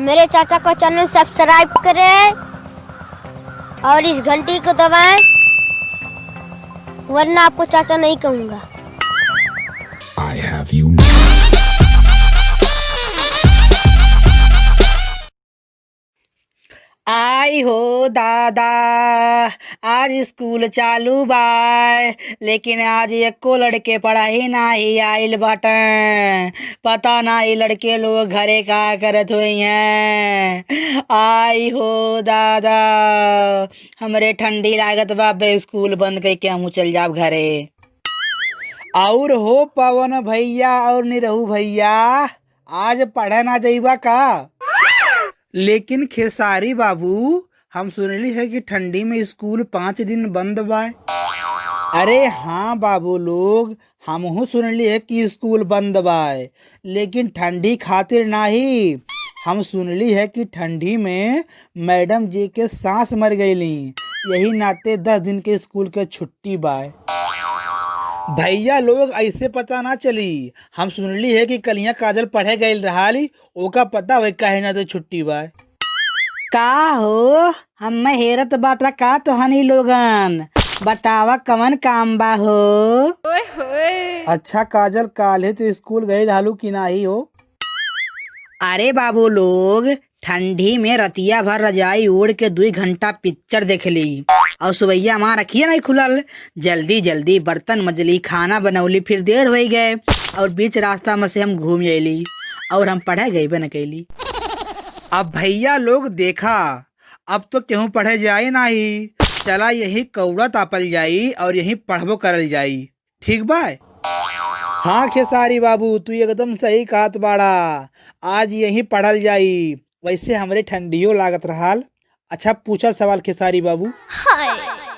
मेरे चाचा को चैनल सब्सक्राइब करें और इस घंटी को दबाएं, वरना आपको चाचा नहीं कहूँगा। I have you. आई हो दादा, आज स्कूल चालू बाय, लेकिन आज एको लड़के पढ़ाई नाही आइल बाटन। पता नाही लड़के लोग घरे का करत हुई हैं। आई हो दादा, हमरे ठंडी लागत बा, बे स्कूल बंद करके हम चल जाब घरे। और हो पवन भैया और निरहू भैया, आज पढ़े ना जाइबा का? लेकिन खेसारी बाबू, हम सुनली है कि ठंडी में स्कूल 5 दिन बंद बा। अरे हाँ बाबू लोग, हमहू सुनली है कि स्कूल बंद बा, लेकिन ठंडी खातिर नहीं। हम सुनली है कि ठंडी में मैडम जी के सांस मर गईली, यही नाते 10 दिन के स्कूल के छुट्टी बा। भैया लोग ऐसे पता ना चली। हम सुनली है कि कलिया काजल पढ़े गई रहाली, ओका पता वही काहे ना तो छुट्टी बा। का हो, हम हेरत बाटा का तोहनी लोगन, बतावा कवन काम बा हो? अच्छा काजल, काले तो स्कूल गई रहलू कि नाही हो? अरे बाबू लोग, ठंडी में रतिया भर रजाई ओढ़ के 2 घंटा पिक्चर देख ली, और सुबैया माँ रखिए नहीं खुलल, जल्दी जल्दी बर्तन मजली, खाना बनौली, फिर देर हो गए, और बीच रास्ता में से हम घूम अली और हम पढ़े गई न कैली। अब भैया लोग देखा, अब तो केहू पढ़े जाए नहीं, चला यही कौड़ा तापल जाई और यही पढ़बो करल जाई, ठीक बा? हाँ खेसारी बाबू, तू एकदम सही कहत बाड़ा, आज यही पढ़ल जाई। वैसे हमरे ठंडियो लागत रहाल। अच्छा पूछा सवाल खेसारी बाबू।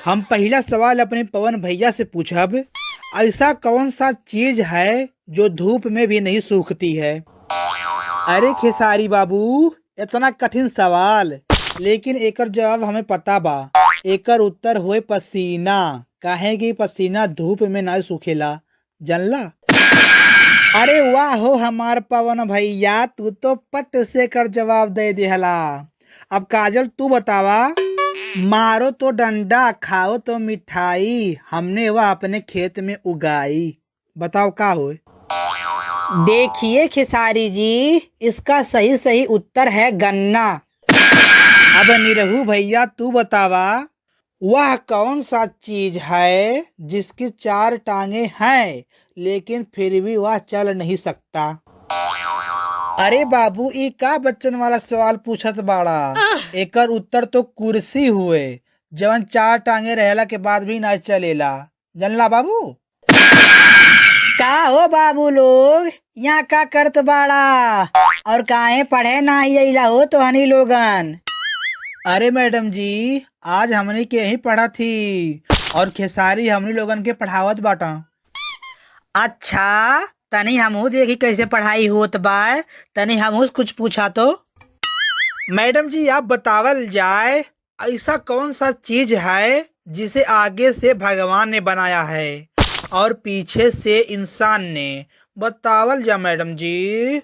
हम पहला सवाल अपने पवन भैया से पूछब, ऐसा कौन सा चीज है जो धूप में भी नहीं सूखती है? अरे खेसारी बाबू, इतना कठिन सवाल, लेकिन एकर जवाब हमें पता बा। एकर उत्तर हुए पसीना, काहे कि पसीना धूप में ना सूखेला, जानला? अरे वाह हो हमार पवन भैया, तू तो पट से कर जवाब दे दिहला। अब काजल तू बतावा, मारो तो डंडा, खाओ तो मिठाई, हमने वह अपने खेत में उगाई, बताओ का हो? देखिए खेसारी जी, इसका सही उत्तर है गन्ना। अब निरहू भैया तू बतावा, वह कौन सा चीज है जिसकी 4 टांगे हैं लेकिन फिर भी वह चल नहीं सकता? अरे बाबू, ई का बच्चन वाला सवाल पूछत बाड़ा? एकर उत्तर तो कुर्सी हुए, जवन 4 टांगे रहेला के बाद भी ना चलेला, जानला बाबू? का हो बाबू लोग, यहाँ का करत बाड़ा और काहे पढ़े ना आइला हो तो हनी लोगन? अरे मैडम जी, आज हमनी के यही पढ़ा थी और खेसारी हमनी लोगन के पढ़ावत बाटा। अच्छा, तनी हमहू देखी कैसे पढ़ाई होत बा, तनी हमहू कुछ पूछा तो। मैडम जी आप बतावल जाए, ऐसा कौन सा चीज है जिसे आगे से भगवान ने बनाया है और पीछे से इंसान ने, बतावल जा मैडम जी।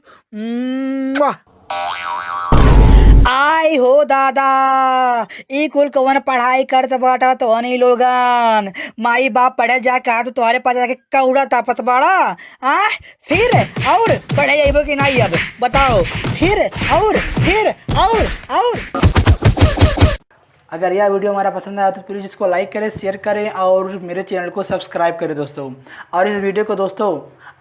आई हो दादा, ई कुल कवन पढ़ाई करत बाटा तो हनी लोगन, माई बाप पढ़े जा कहा तो तुम्हारे पास जाके कौड़ा तापत बाड़ा। फिर और पढ़े जाइबो कि नहीं, अब बताओ फिर और। अगर यह वीडियो हमारा पसंद आया तो प्लीज़ इसको लाइक करें, शेयर करें और मेरे चैनल को सब्सक्राइब करें दोस्तों। और इस वीडियो को दोस्तों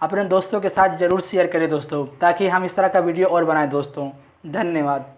अपने दोस्तों के साथ ज़रूर शेयर करें दोस्तों, ताकि हम इस तरह का वीडियो और बनाएं दोस्तों। धन्यवाद।